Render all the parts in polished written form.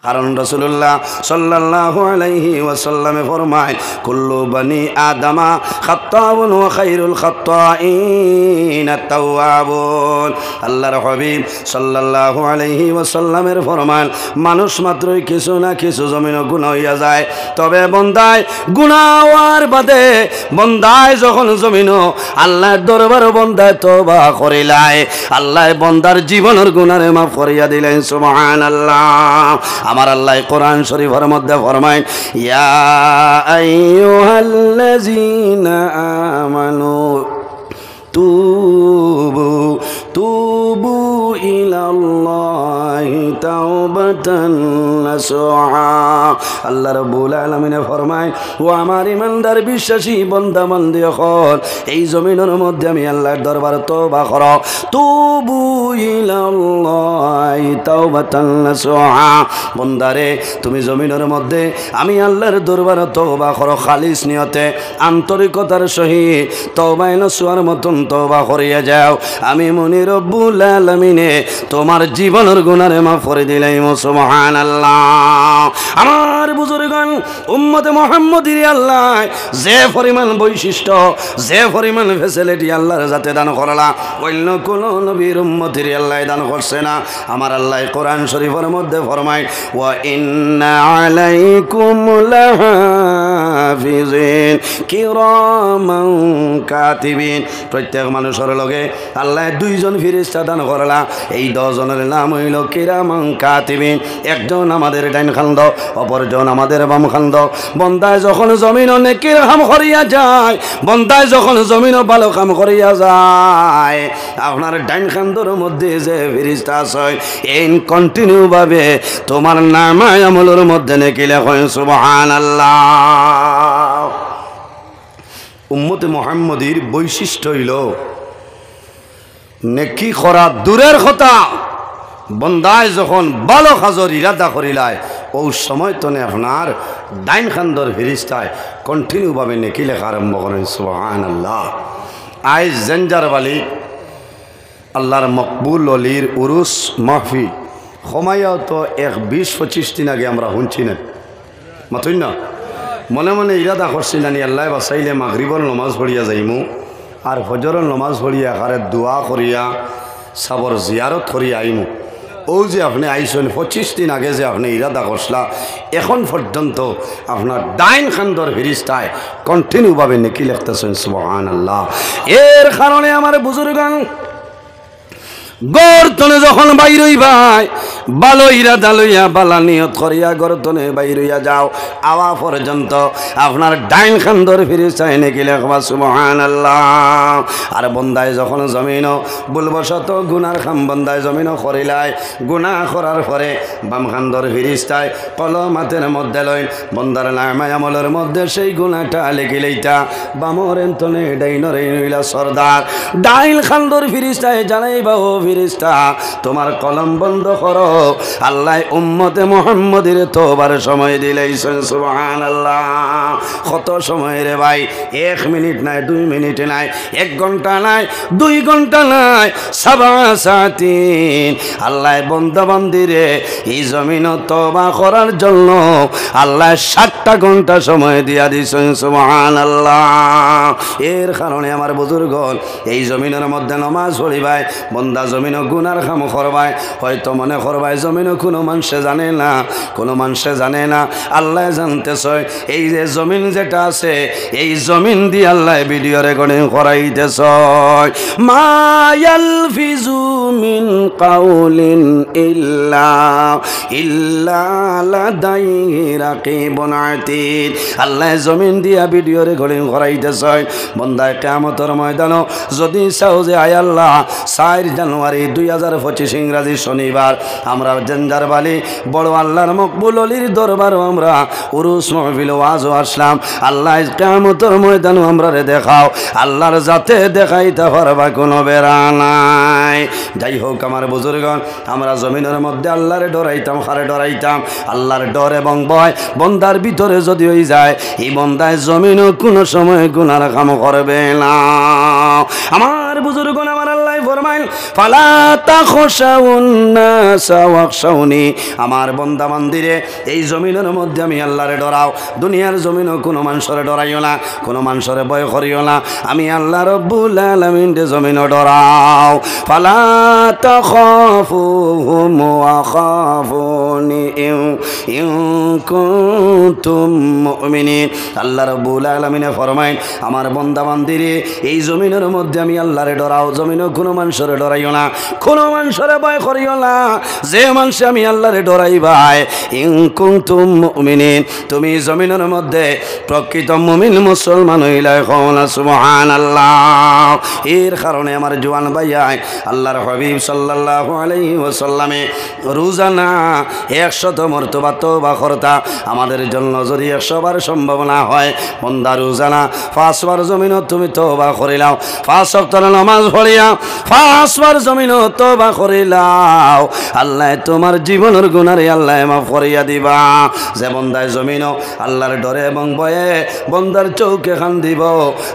কারণ রাসূলুল্লাহ সাল্লাল্লাহু আলাইহি ওয়াসাল্লামে ফরমায় কুল্লু বনি আদমা খাত্তাউন ওয়া খায়রুল খাত্তাইন আত-তাওয়াবুন। আল্লাহর হাবিব সাল্লাল্লাহু আলাইহি ওয়াসাল্লামের ফরমান মানুষ মাত্রই কিছু না কিছু জমিনে গুনাহ হইয়া যায়, তবে বন্দায় গুনাহ হওয়ার বাদে বন্দায় যখন জমিনে আল্লাহর দরবারে বন্দায় তওবা করিলায় আল্লাহ বন্দার জীবনের গুনাহে মাফ করিয়া দিলেন। সুবহানাল্লাহ। আমার আল্লাহ কোরআন শরীফের মধ্যে ফরমায় ইয়া আইয়ুহাল্লাযীনা আমানু তুবু ইলাল্লাহি তাওবাতান নাসুহা। আল্লাহ রাব্বুল আলামিন ফরমায় ও আমার ইমানদার বিশ্বাসী বান্দা বান্দি হল এই জমিনের মধ্যে আমি আল্লাহর দরবারে তওবা করো, তুবু ইলাল্লাহি তাওবাতান নাসুহা। বান্দারে তুমি জমিনের মধ্যে আমি আল্লাহর দরবারে তওবা করো খালিস নিয়তে আন্তরিকতার সহিত তওবায়ে নসুহার মতন তওবা করিয়া যাও, আমি মনি রব্বুল আলামিনে তোমার জীবনের গুনাহে মাফ করে দিলাম। সুবহানাল্লাহ। আমার বুজুর্গগণ উম্মতে মুহাম্মদীর আল্লাহ যে পরিমাণ বৈশিষ্ট্য যে পরিমাণ ফ্যাসিলিটি আল্লাহর যাতে দান করলা অন্য কোন নবীর উম্মতের আল্লাহ দান করছে না। আমার আল্লাহ কোরআন শরীফের মধ্যে ফরমায় ওয়া ইন্না আলাইকুম লাহাফিজিন কিরামান কাতিবিন। প্রত্যেক মানুষের লগে আল্লাহ দুইজন ফেরেশতা দান করলা, এই 10 জনের নাম হইল কিরামান কাতিবিন। একজন আমাদের ডাইন খান্দ, অপরজন আমাদের বাম খান্দ। বন্দায় যখন জমিন নেকির কাম করিয়া যায়, বন্দায় যখন জমিন ভালো কাম করিয়া যায়, আপনার ডাইন খান্দর মধ্যে যে ফেরেশতা আছে এই কন্টিনিউ ভাবে তোমার নামায়ে আমলের মধ্যে নেকি লেখেন। সুবহানাল্লাহ। উম্মতে মুহাম্মদীর বৈশিষ্ট্য হইল নেকি করা দূরের কথা, বন্দায় যখন ভালো কাজের ইরাদা করিলায় ও সময় তনে আপনার ডাইন খান্দর ফেরেশতায় কন্টিনিউ ভাবে নেকি লেখা আরম্ভ করেন। সুবহানাল্লাহ। আজ জঞ্জারবালি আল্লাহর মকবুল অলির উরুস মাহফিল সময়ও তো 20-25 দিন আগে আমরা শুনছি না মাতুই না, মনে মনে ইরাদা করছি নানি আল্লাহ বাসাইলে মাগরিবর নমাজ পড়িয়া যাইমু আর ফজরের নমাজ পড়িয়া আকারে দোয়া করিয়া সাবর জিয়ারত করিয়া আইমু। ও যে আপনি আইসেন 25 দিন আগে যে আপনি ইরাদা করছিলা এখন পর্যন্ত আপনার ডাইন খান্দর ফেরেশতায় কন্টিনিউভাবে নেকি লিখতেছেন। সুবহানাল্লাহ। এর কারণে আমার বুজুর্গগণ গর্তনে যখন বাইর হইবাই ভালো ইরাদা লইয়া বালা নিয়ত করিয়া গর্তনে বাইর হইয়া যাও, আওয়া পর্যন্ত আপনার ডাইন খান্দর ফেরেশতায় নেকি লেখবা। সুবহানাল্লাহ। আর বন্দায় যখন জমিন ভুলবশত গুনার কাম বন্দায় জমিন করিলাই, গুনাহ করার পরে বাম খান্দর ফেরেশতায় কলম হাতের মধ্যে লই বন্দার নামায়ে আমলের মধ্যে সেই গুনাহটা লিখি লইতা, বামর এন্তনে ডাইনর হইলা সরদার। ডাইন খান্দর ফেরেশতায় জানাইবা ও ফেরেশতা তোমার কলম বন্ধ করো, আল্লাহ উম্মতে মুহাম্মদীর তওবার সময় দিলাইছেন। সুবহানাল্লাহ। কত সময় রে ভাই, 1 মিনিট নাই, 2 মিনিট নাই, 1 ঘন্টা নাই, 2 ঘন্টা নাই, 7 সাতিন আল্লাহ বান্দা বান্দিরে এই জমিন তওবা করার জন্য আল্লাহ 7টা ঘন্টা সময় দিয়া দিয়েছেন। সুবহানাল্লাহ। এর কারণে আমার বুজুর্গগণ এই জমিনের মধ্যে নামাজ পড়িবাই, বন্দা জমিন গুনার কাম করবাই, হয়তো মনে করবাই জমিন কোনো মানুষে জানে না, কোনো মানুষে জানে না, আল্লাহ জানতেছয়। এই যে জমিন যেটা আছে এই জমিন দিয়ে আল্লাহ ভিডিও রেকর্ডিং করাইতেছয়। মা ইয়ালফিজু মিন কাউলিন ইল্লা লাদাইহি রাকিবুন আতীদ। আল্লাহ জমিন দিয়া ভিডিও রেকর্ডিং করাইতেছয়। বন্দায় কিয়ামতের ময়দানও যদি চাও যে আয় আল্লাহ 4 জানুয়ারি 2025 ইংরাজি শনিবার আমরা জঞ্জারবালি বড় আল্লাহর মকবুল অলির দরবারও আমরা উরুস মাহফিল ওয়াজও আসলাম। আল্লাহ কিয়ামতের ময়দানও আমরা রে দেখাও, আল্লাহর যাতে দেখাইতে পারবা কোনো বেড়া নাই। যাই হোক আমার বুজুর্গগণ আমরা জমিনের মধ্যে আল্লাহরে ডরাইতাম, কারে ডরাইতাম? আল্লাহর ডর এবং ভয় বন্দার ভিতরে যদি হয়ে যায় এই বন্দায় জমিনও কোনো সময় গুনার কাম করবে না। আমার বুজুর্গগণ আমার আল্লাহ ফরমায় ফরমাইল ফালা তাখশাউন নাসা ওয়াখশাউনি, আমার বান্দা বান্দিরে এই জমিনের মধ্যে আমি আল্লাহরে ডরাও, দুনিয়ার জমিনও কোনো মানুষরে ডরাইও না, কোনো মানুষরে ভয় করিও না, আমি আল্লাহ রব্বুল আলামিন জমিনও ডরাও। ফালা তাখাফুহুম ওয়া খাফুনি ইন কুনতুম মুমিনিন। আল্লাহ রব্বুল আলামিনে ফরমায় আমার বান্দা বান্দিরে এই জমিনের মধ্যে আমি আল্লাহরে ডরাও, জমিনও কোনো মানুষরে ডরাইও না, কোনো মানুষরে ভয় করিও না, যে মানুষ আমি আল্লাহরে ডরাই ভাই ইন কুনতুম মুমিনিন, তুমি জমিনের মধ্যে প্রকৃত মুমিন মুসলমান হইলে কওনা সুবহানাল্লাহ। এর কারণে আমার জওয়ান ভাইয়াই আল্লাহর হাবিব সাল্লাল্লাহু আলাইহি ওয়াসাল্লামে রোজানা 100 মর্তবা তওবা করতা। আমাদের জন্য যদি 100 বার সম্ভব না হয়, বান্দা রোজানা 5 বার জমিনত তুমি তওবা করিলাও, 5 ওয়াক্ত নামাজ পড়িয়া 5 বার জমিনত তওবা করিলাও, আল্লাহ তোমার জীবনের গুনাহ আল্লাহ মাফ করিয়া দিবা। যে বান্দায় জমিনও আল্লাহর ডরে এবং ভয়ে বান্দার চোখে খান দিব,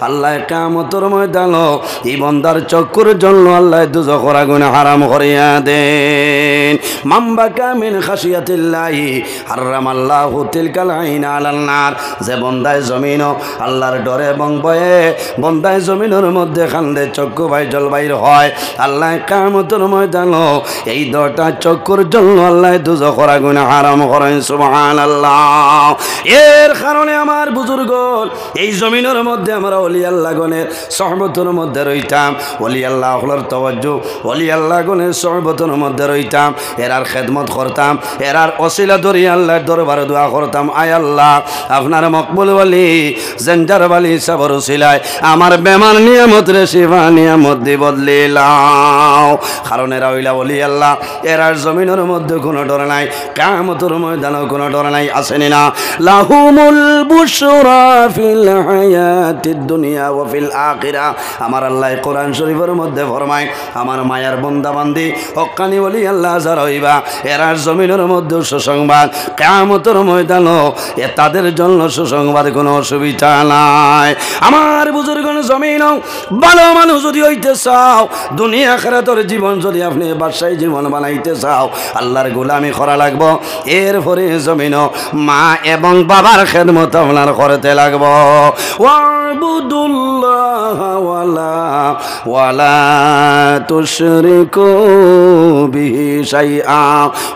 আল্লাহ কিয়ামতের ময়দানে এই বান্দার চক্ষুর জন্য আল্লাহ দুজখের আগুন হারাম করিয়া দেন। মামবাকা মিন খাশিয়াতিল্লাহি হারামাল্লাহু তিলকাল আইন আলান নার। যে বান্দায় জমিনও আল্লাহর ডরে এবং ভয়ে বান্দায় জমিনের মধ্যে খান্দে চক্ষু ভাই জল বাইর হয়, আল্লাহ কিয়ামতের ময়দানে এই দুটা চক্ষুর জন্য আল্লাহ দুজখের আগুন হারাম করেন সুবহানাল্লাহ। এর কারণে আমার বুজুর্গ এই জমিনের মধ্যে আমরা ওলি আল্লাহ গণের সহবতের মধ্যে রইতাম, ওলি আল্লাহ হলর তওয়াজ্জু ওলি আল্লাহ গণের সহবতের মধ্যে রইতাম, এরার খেদমত করতাম, এরার ওসিলা ধরি আল্লাহর দরবারে দোয়া করতাম, আয় আল্লাহ আপনার মকবুল ওলি জেঞ্জার ওলি সাবর ওসিলায় আমার বেমার নিয়ামত রে শিফা নিয়ামত দি বদলিলাও। কারণ এরা হইলা ওলি আল্লাহ, এরার জমিনের মধ্যে কোনো ডর নাই, কিয়ামতের ময়দানেও কোনো ডর নাই, আসেনি না? লাহুমুল বুশরা ফিল হায়াতিদ দুনিয়া ওয়া ফিল আখিরা। আমার আল্লাহ কোরআন শরীফের মধ্যে ফরমায় আমার মায়ার বান্দা বান্দি হক্কানি ওলি আল্লাহ যারা হইবা এরার জমিনের মধ্যে সুসংবাদ, কিয়ামতের ময়দানে তাদের জন্য সুসংবাদ, কোনো অসুবিধা নাই। আমার বুজুর্গণ জমিনও ভালো মানুষ যদি হইতে চাও, দুনিয়া আখিরাতের জীবন যদি আপনি বাদশাহী জীবন বানাইতে চাও, আল্লাহর গোলামি করা লাগবো। এরপরে জমিনও মা এবং বাবার খেদমত আপনার করতে লাগবো। ওয়াবুদুল্লাহ ওয়ালা তুশরিকু বিহি শাইআ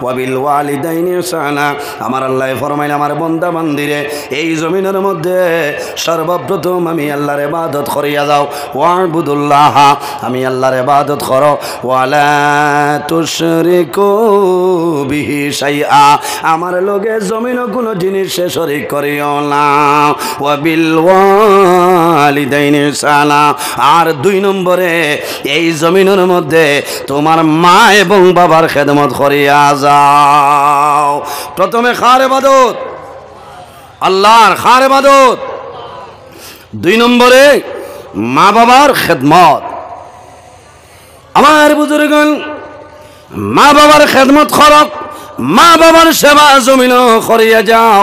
ওয়া বিল ওয়ালিদাইনি ইহসানা। আমার আল্লাহ ফরমাইল আমার বান্দা বান্দিরে এই জমিনের মধ্যে সর্বপ্রথম আমি আল্লাহর ইবাদত করিয়া যাও। ওয়াবুদুল্লাহ, আমি আল্লাহর ইবাদত করো, ওয়ালা তুশরিকু বিহি শাইআ, আমার লগে জমিন কোনো জিনিস শরীক করিও না। ওয়া বিল ওয়ালিদাইনি ইহসানা, আর 2 নম্বরে এই জমিনের মধ্যে তোমার মা এবং বাবার খেদমত করিয়া যাও। প্রথমে কার ইবাদত? আল্লাহর। কার ইবাদত? 2 নম্বরে মা বাবার খেদমত। আমার বুজুর্গণ মা বাবার খেদমত করক, মা বাবার সেবা জমিন করিয়া যাও।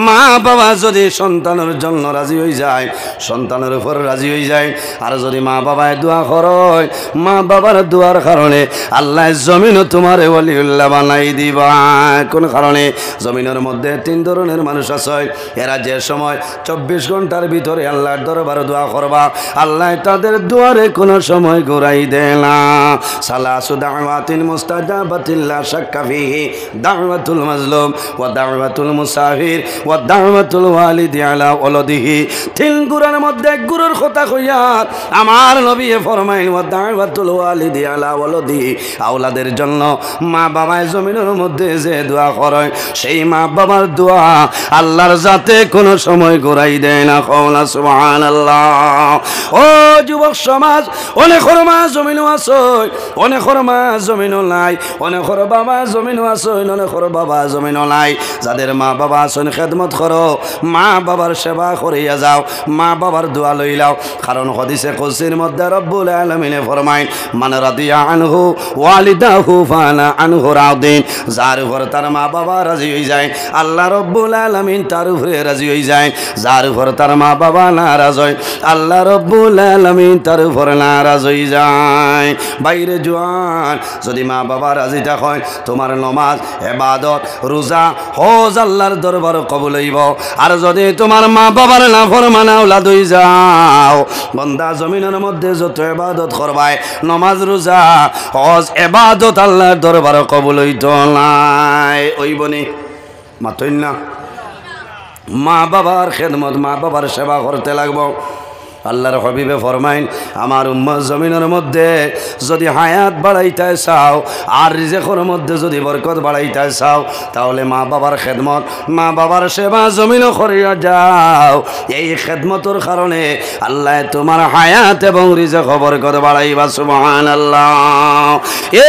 মা বাবা যদি সন্তানের জন্য রাজি হয়ে যায়, সন্তানের উপর রাজি হয়ে যায়, আর যদি মা বাবায় দোয়া করয়, মা বাবার দোয়ার কারণে আল্লাহ জমিন তোমার ওলিউল্লাহ বানাই দিবা। কোন কারণে? জমিনের মধ্যে 3 ধরনের মানুষ আছে, এরা যে সময় 24 ঘন্টার ভিতরে আল্লাহর দরবারে দোয়া করবা, আল্লাহ তাদের দুয়ারে কোনো সময় ঘুরাই দেয় না। সালাসু দাওয়াতিন মুস্তাজাবাতিন লা শাক্কা ফিহি দাওয়াতুল মাজলুম ওয়া দাওয়াতুল মুসাফির ওয়া দাওয়াতুল ওয়ালিদি আলা ওয়ালাদিহি। 3 গুরের মধ্যে গুরুর কথা কইয়া আমার নবী ফরমাইল ওয়া দাওয়াতুল ওয়ালিদি আলা ওয়ালাদিহি, আওলাদের জন্য মা বাবায় জমিনের মধ্যে যে দোয়া করে সেই মা বাবার দোয়া আল্লাহর জাতে কোনো সময় ঘুরাই দেয় না। কওনা সুবহানাল্লাহ। ও যুবক সমাজ, অনেকের মা জমিনও আছে, অনেকের মা জমিনও নাই, অনেকের বাবা জমিনও আছে, জমিনে করো, বাবা জমিনও নাই, যাদের মা বাবা আছেন খেদমত করো, মা বাবার সেবা করিয়া যাও, মা বাবার দোয়া লইলাও। কারণ হাদিসে কুদসির মধ্যে রব্বুল আলামিনে ফরমায়, মান রাদিয়া আনহু ওয়ালিদাহু ফানা আনহু রাদিন। যার উপর তার মা বাবা রাজি হয়ে যায়, আল্লাহ রব্বুল আলামিন তার উপরে রাজি হয়ে যায়। যার উপর তার মা বাবা নারাজ হয়, আল্লাহ রব্বুল আলামিন তার উপর নারাজ হয়ে যায়। বাইরে জোয়ান, যদি মা বাবা রাজি থাকেন, তোমার নমাজ, ইবাদত, রোজা, হজ আল্লাহর দরবার কবুল হইব। আর যদি তোমার মা বাবার নাফরমানা আওলাদ হই যাও, বান্দা জমিনের মধ্যে যত ইবাদত করবাই, নমাজ, রোজা, হজ, ইবাদত আল্লাহর দরবার কবুল হইতো নাই। ওইবনি মাতইন না, মা বাবার খেদমত, মা বাবার সেবা করতে লাগবো। আল্লাহর হাবিবে ফরমাইন, আমার উম্মত জমিনের মধ্যে যদি হায়াত বাড়াইতে চাও আর রিজেকের মধ্যে যদি বরকত বাড়াইতে চাও, তাহলে মা বাবার খেদমত, মা বাবার সেবা জমিনও করিয়া যাও। এই খেদমতের কারণে আল্লাহ তোমার হায়াত এবং রিজেক বরকত বাড়াইবা। সুবহানাল্লাহ।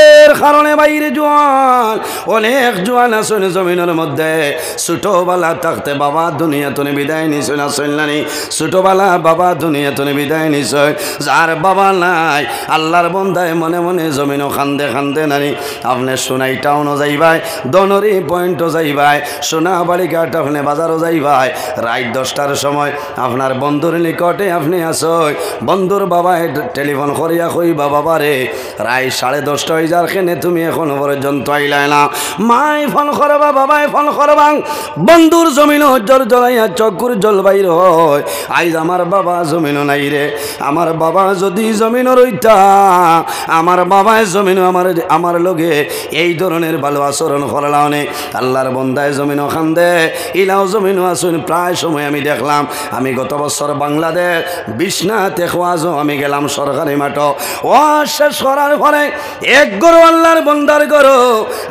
এর কারণে বাইরে জোয়ান, অনেক জোয়ান আছেন জমিনের মধ্যে, ছোটবেলা থাকতে বাবা দুনিয়াতে বিদায় নিছেন, আসেন নানি, ছোটবেলা বাবা দুনিয়া তুমি বিদায় নিশ্চয়। যার বাবা নাই, আল্লাহর বন্দায় মনে মনে জমিনও খান্দে খান্দে নানি। আপনি সোনাই টাউনও যাইবাই, দনরি পয়েন্টও যাইবাই, সোনা বাড়িঘাট আপনি বাজারও যাইবাই। রাত 10টার সময় আপনার বন্ধুর নিকটে আপনি আসই, বন্ধুর বাবায় টেলিফোন করিয়া কইবা, বাবা রে রাত 10:30 হয়ে যার খেনে তুমি এখনো পর্যন্ত আইলাই না। মাই ফোন করবা, বাবাই ফোন করবা, বন্ধুর জমিনও জল জ্বলাইয়া চকুর জল বাইর হয়। আইজ আমার বাবা জমিন নাই রে, আমার বাবা যদি জমিন রইতা, আমার বাবায় জমিন আমার লগে এই ধরনের ভালো আচরণ করলাও নে। আল্লাহর বন্দায় জমিনও খান্দে, ইলাও জমিনও আসুন। প্রায় সময় আমি দেখলাম, আমি গত বছর বাংলাদেশ বিশ্বনাথে খোয়াজও আমি গেলাম সরকারি মাঠ, ও শেষ করার পরে এক গরু আল্লাহর বন্দার গরু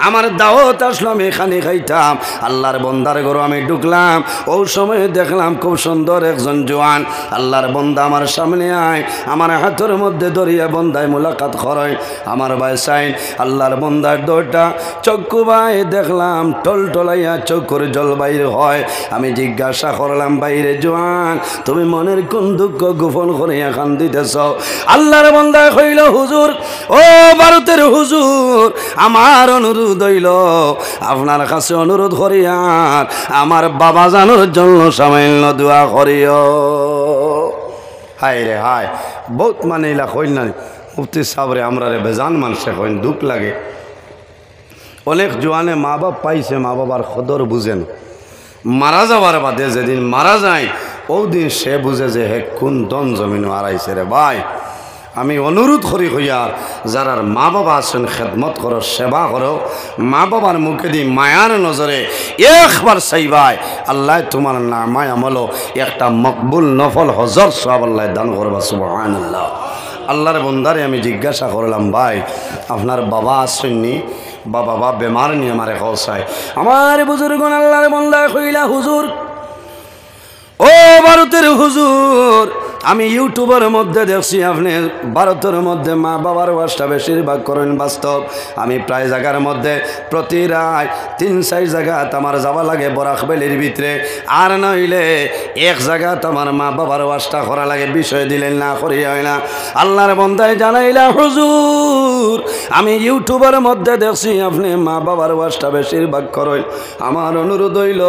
আমার দাওয়াত আসলো, আমি এখানে খাইতাম। আল্লাহর বন্দার গরু আমি ঢুকলাম, ও সময় দেখলাম খুব সুন্দর একজন জোয়ান আল্লাহর বন্দা আমার সামনে আয়, আমার হাতের মধ্যে দরিয়া বন্দায় মোলাকাত করায়। আমার ভাই সাইন আল্লাহর বন্দার দৌড়টা চক্ষু ভাই দেখলাম টলটলাইয়া চক্ষুর জল বাইর হয়। আমি জিজ্ঞাসা করলাম, বাইরে জোয়ান তুমি মনের কোন দুঃখ গোপন করিয়া কান্দিতেছ? আল্লাহর বন্দায় কইল, হুজুর, ও ভারতের হুজুর, আমার অনুরোধ হইল, আপনার কাছে অনুরোধ করিয়ার আমার বাবা জানোর জন্য সামান্য দোয়া করিও। হায় রে হায়, বহুত মানে এলা কইল না মুফতি সাবরে আমরা রে বেজান মানুষে কইন, দুঃখ লাগে। অনেক জোয়ানে মা বাপ পাইছে, মা বাবার খদর বুঝেন, মারা যাবার বাদে যেদিন মারা যায় ওই দিন সে বুঝে যে হে কোন দন জমিন হারাইছে রে। ভাই আমি অনুরোধ করি হইয়ার, যারার মা বাবা আছেন খেদমত করো, সেবা করো, মা বাবার মুখে দি মায়ার নজরে একবার চাইবাই, আল্লাহ তোমার নামায় আমলো একটা মকবুল নফল হজর সব আল্লাহ দান করবা। সুবহানাল্লাহ। আল্লাহর বন্দারে আমি জিজ্ঞাসা করলাম, ভাই আপনার বাবা আসেননি? বাবা বেমার নিয়ে আমার কৌশায়। আমার বুজুর্গণ আল্লাহর বন্দায় কইলা, হুজুর, ও ভারতের হুজুর, আমি ইউটিউবের মধ্যে দেখছি আপনি ভারতের মধ্যে মা বাবার ওয়াজটা বেশিরভাগ করেন। বাস্তব আমি প্রায় জায়গার মধ্যে প্রতি রাত 3-4 জায়গাত আমার যাওয়া লাগে বরাকবেলির ভিতরে, আর নইলে এক জায়গাত আমার মা বাবার ওয়াজটা করা লাগে। বিষয় দিলেন না, করিয়া হয় না। আল্লাহর বন্দায় জানাইলা, হুজুর আমি ইউটিউবের মধ্যে দেখছি আপনি মা বাবার ওয়াজটা বেশিরভাগ করেন। আমার অনুরোধ হইল,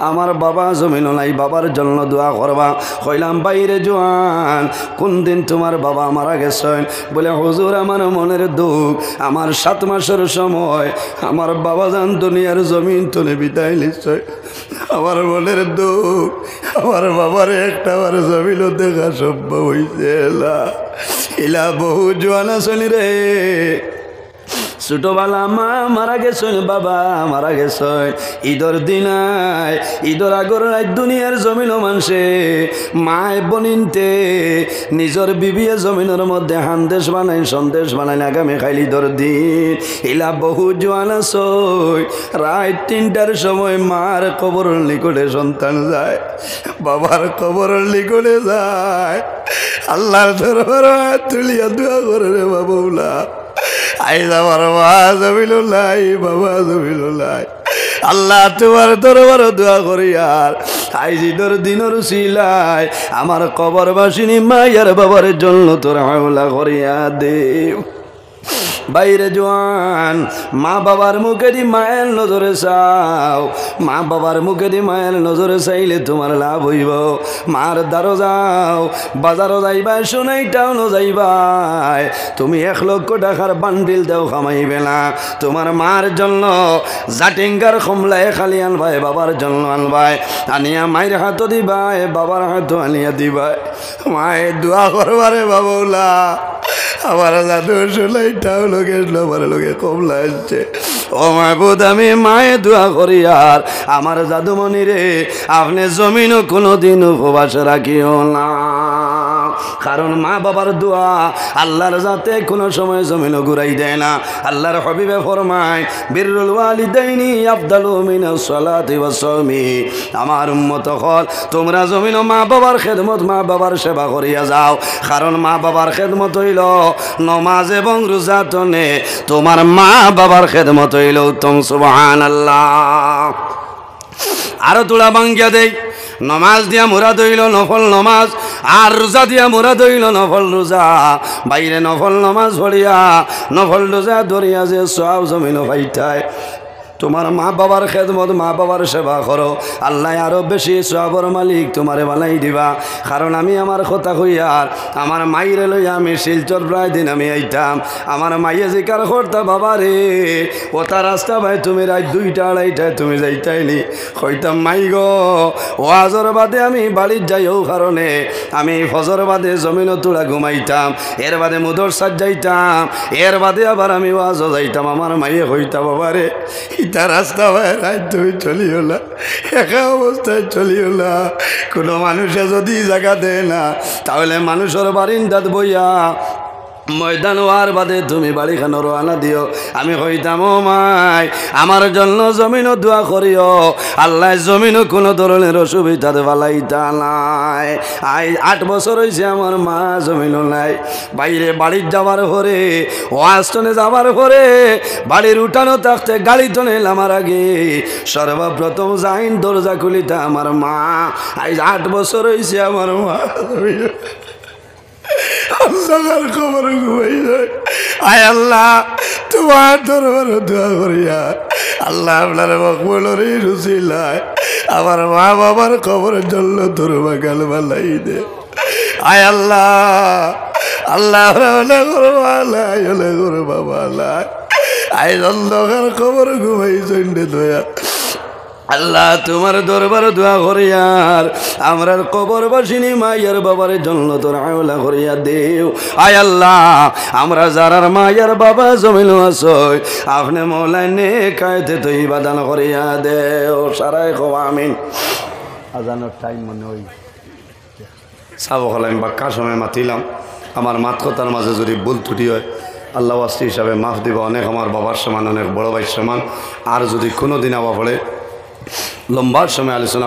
আমার বাবা জমিন নাই, বাবার জন্য দোয়া করবা। কইলাম, বাইরে জোয়ান কোন দিন তোমার বাবা মারা গেছেন? বলে, হুজুর আমার মনের দুঃখ, আমার 7 মাসের সময় আমার বাবা জান দুনিয়ার জমিন তুলে বিদায় নিচ্ছে। আমার মনের দুঃখ, আমার বাবার একটা আমার জমিনও দেখা সম্ভব হয়েছে। এলা বহু জোয়ান আসনি রে, ছোটবেলা মা মারা গেছেন, বাবা মারা গেছেন, ঈদর দিনায় ঈদর আগর রাত দুনিয়ার জমিন মানুষে মায় বনিনতে নিজর বিবিয়ে জমিনের মধ্যে হান্দেশ বানাই, সন্দেশ বানাই, আগামী খাইল ঈদর দিন। ইলা বহু জোয়ান আসই, রাত 3টার সময় মার কবরের নিকটে সন্তান যায়, বাবার কবরের নিকটে যায়, আল্লাহর দরবারে তুলিয়া দোয়া করে রে বাবুলা, আইজ আমার মা জমিনুল্লাহ বাবা জমিনুল্লাহ আল্লাহ তোমার দরবার দোয়া করি আর আইজিদর দিনর সিলাই আমার কবরবাসিনী মায়ের বাবার জন্য তোর হাওলা করিয়া দেও বাইরে জোয়ান মা বাবার মুখে দি মায়ের নজরে চাও মা বাবার মুখে দি মায়ের নজরে চাইলে তোমার লাভ হইব মার দ্বারো যাও বাজারও যাইবাই সোনাই টাউনও যাইবাই তুমি 1 লক্ষ টাকার বান্ডিল দেও খামাইবে না তোমার মার জন্য জাটিঙ্গার কমলায় খালি আনবাই বাবার জন্য আনবাই আনিয়া মায়ের হাতও দিবাই বাবার হাতও আনিয়া দিবাই মায়ের দোয়া করবারে বাবুলা আমার দাদু সোনাই টাউন আমার লোকে কমলা আসছে ও মাহবুদ আমি মায়ে দোয়া করি আর আমার জাদুমণি রে আপনি জমিনও কোনোদিন উপবাস রাখিও না কারণ মা বাবার দোয়া আল্লাহর যাতে কোনো সময় জমিনও ঘুরাই দেয় না আল্লাহর হাবিবে ফরমায় বিররুল ওয়ালিদাইনি আফদালু মিনাস সালাতি ওয়াস সাওমি আমার উম্মত হল তোমরা জমিনও মা বাবার খেদমত মা বাবার সেবা করিয়া যাও কারণ মা বাবার খেদমত হইল নমাজ এবং রোজা তনে তোমার মা বাবার খেদমত হইল উত্তম সুবহানাল্লাহ আরো তোলা বাঙ্গিয়া দেই নমাজ দিয়া মুরাদ হইল নফল নমাজ আর রোজা দিয়া মুরাদ হইল নফল রোজা বাইরে নফল নমাজ পড়িয়া নফল রোজা ধরিয়া যে সব জমিন ভাইটায় তোমার মা বাবার খেদমত মা বাবার সেবা করো আল্লাহ আরো বেশি সবর মালিক তোমারে বানাই দিবা কারণ আমি আমার কথা কইয়ার আমার মাইরে লইয়া আমি শিলচর প্রায় দিন আমি আইতাম আমার মাইয়ে জিকার করতা বাবা রে ওটা রাস্তা ভাই তুমি রাত 2টা 2:30টায় তুমি যাইতাইনি কইতাম মাই গো ওয়াজর বাদে আমি বাড়ির যাইও কারণে আমি ফজর বাদে জমিন তোড়া ঘুমাইতাম এর বাদে মুদরসাদ যাইতাম এর বাদে আবার আমি ওয়াজও যাইতাম আমার মাইয়ে কইতা বাবা রে ইতা রাস্তা ভাই রাত তুমি চলিও না একা অবস্থায় চলিও না কোনো মানুষে যদি জায়গা দেয় না তাহলে মানুষের বারিন্দাত বইয়া ময়দান হওয়ার বাদে তুমি বাড়িখানো রওনা দিও আমি কইতাম ও মাই আমার জন্য জমিনও দোয়া করিও আল্লাহ জমিনও কোনো ধরনের অসুবিধা বালাইতা নাই 8 বছর হয়েছে আমার মা জমিনও নাই বাইরে বাড়ির যাওয়ার পরে ওয়াস্টনে যাওয়ার পরে বাড়ির উঠানো থাকতে গাড়ি টনে আমার আগে সর্বপ্রথম যাইন দরজা খুলিতা আমার মা 8 বছর হয়েছে আমার মা আল্লাহর খবর ঘুমাই যায় আয় আল্লাহ তোমার দরবার দোয়া করিয়া আল্লাহ আপনার মকবুলের রুসিলায় আমার মা বাবার খবরের জন্য তোর বাগাল বালাই দে আয় আল্লাহ আল্লাহ করো বাবা আয় অন্ধকার খবর ঘুমাই চন্ডে দয়া আল্লাহ তোমার দরবার দোয়া করিয়ার আমরার কবরবাসিনী মায়ের বাবার জন্য তোর আওলা করিয়া দেও আয় আল্লাহ আমরা যারার মায়ের বাবা জমিন আসই আপনি মৌলাই নে কায়তে তুই বাদান করিয়া দেও সারাই খো আমিন আজানোর টাইম মনে হই চাব হল আমি বাক্কা সময় মাতিলাম আমার মাত কথার মাঝে যদি ভুল ত্রুটি হয় আল্লাহ ওয়াস্তি হিসাবে মাফ দিব অনেক আমার বাবার সমান অনেক বড় ভাইয়ের সমান আর যদি কোনো দিন আবার পড়ে লম্বার সময় আলোচনা